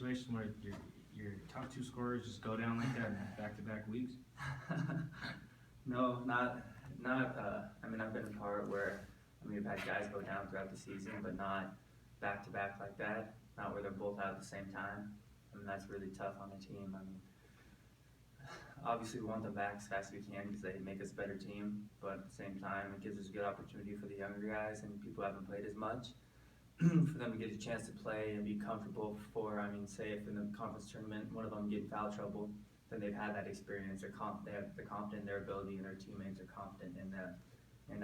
situation where your top two scorers just go down like that in back-to-back weeks? No, I mean, I've been a part where, we've had guys go down throughout the season, but not back-to-back like that, not where they're both out at the same time. That's really tough on a team. Obviously we want them back as fast as we can because they make us a better team, but at the same time, it gives us a good opportunity for the younger guys and people who haven't played as much for them to get a chance to play and be comfortable before, say if in the conference tournament, one of them get in foul trouble, then they've had that experience, they're confident in their ability and their teammates are confident in that. And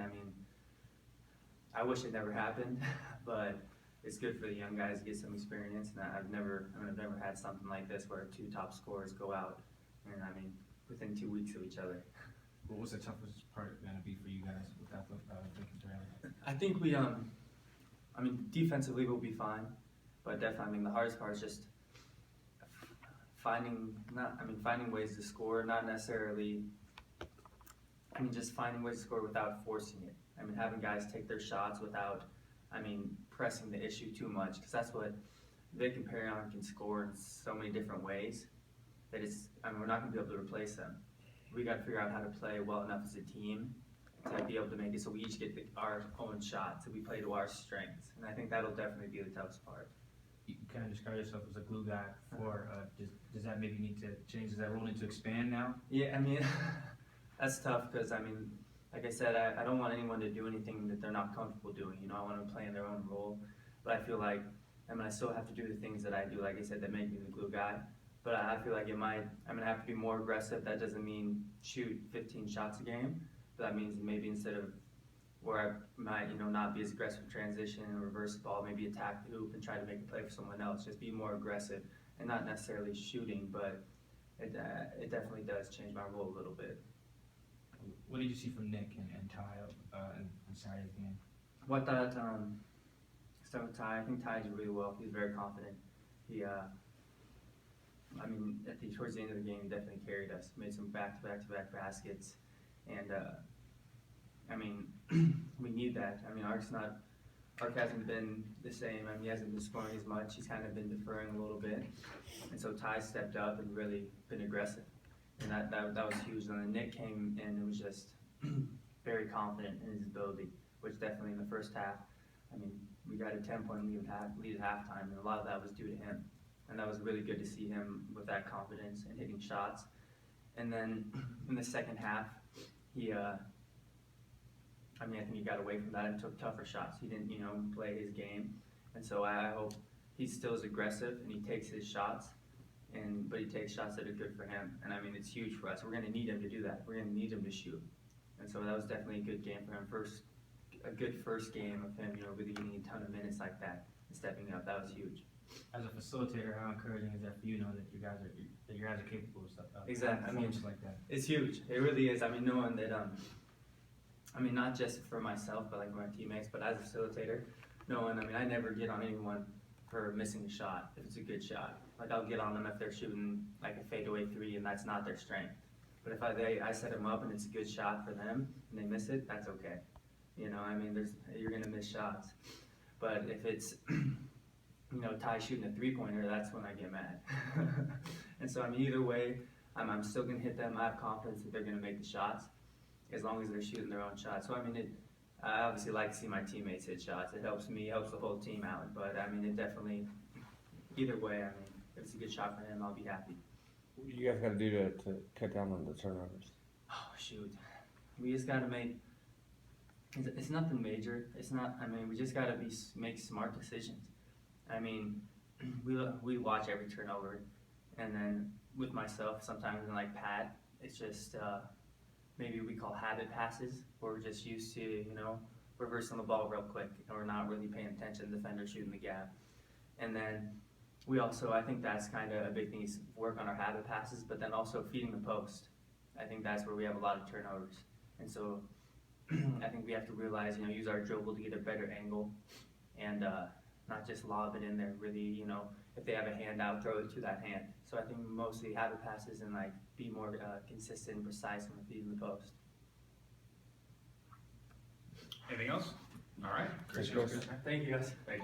I wish it never happened, but it's good for the young guys to get some experience. And I've never had something like this where two top scorers go out, and within 2 weeks of each other. What was the toughest part going to be for you guys without the Perrion? I think we, defensively we'll be fine, but definitely, the hardest part is just finding ways to score, not necessarily, just finding ways to score without forcing it. Having guys take their shots without, pressing the issue too much, because that's what Vic and Perrion can score in so many different ways that we're not going to be able to replace them. We got to figure out how to play well enough as a team to be able to make it so we each get our own shots, so we play to our strengths, and I think that'll definitely be the toughest part. You kind of describe yourself as a glue guy for, does that maybe need to change? Does that role need to expand now? Yeah, that's tough because, like I said, I don't want anyone to do anything that they're not comfortable doing. I want them to play in their own role, but I feel like, I still have to do the things that I do, like I said, that make me the glue guy. But I feel like I'm gonna have to be more aggressive. That doesn't mean shoot 15 shots a game, but that means maybe instead of where I might, not be as aggressive in transition and reverse the ball, maybe attack the hoop and try to make a play for someone else. Just be more aggressive and not necessarily shooting, but it definitely does change my role a little bit. What did you see from Nick and Ty in Saturday's game? What that, start with Ty. I think Ty did really well. He's very confident. He, towards the end of the game, he definitely carried us. Made some back-to-back baskets, and we need that. Ark hasn't been the same. He hasn't been scoring as much. He's kind of been deferring a little bit, and so Ty stepped up and really been aggressive, and that was huge. And then Nick came in and was just very confident in his ability, which definitely in the first half, we got a 10-point lead at halftime, and a lot of that was due to him. And that was really good to see him with that confidence and hitting shots. And then in the second half, he, I think he got away from that and took tougher shots. He didn't, play his game. And so I hope he still is aggressive and he takes his shots, but he takes shots that are good for him. And it's huge for us. We're going to need him to do that. We're going to need him to shoot. And so that was definitely a good game for him. A good first game of him, really getting a ton of minutes like that and stepping up. That was huge. As a facilitator, how encouraging is that for you, knowing that you guys are capable of stuff? Exactly. Like that. It's huge. It really is. Knowing that, not just for myself, but like for my teammates, but as a facilitator, knowing, I never get on anyone for missing a shot if it's a good shot. Like I'll get on them if they're shooting like a fadeaway three and that's not their strength. But if I set them up and it's a good shot for them and they miss it, that's okay. You're gonna miss shots. But if it's Ty shooting a three-pointer, that's when I get mad. And so either way, I'm still gonna hit them. I have confidence that they're gonna make the shots as long as they're shooting their own shots. So I obviously like to see my teammates hit shots. It helps me, helps the whole team out. But it definitely, either way, if it's a good shot for him, I'll be happy. What do you guys got to do to cut down on the turnovers? Oh shoot, we just got to make. It's nothing major. It's not. We just got to make smart decisions. We watch every turnover, and then with myself sometimes and like Pat, it's just maybe we call habit passes, where we're just used to reversing the ball real quick, and we're not really paying attention to the defender shooting the gap. And then we also, I think that's kind of a big thing, is work on our habit passes, but then also feeding the post. I think that's where we have a lot of turnovers, and so I think we have to realize, use our dribble to get a better angle, and not just lob it in there. Really, if they have a hand out, throw it to that hand. So I think mostly habit passes and be more consistent and precise when feeding the post. Anything else? All right. Thank you, guys. Thank you guys. Thank you.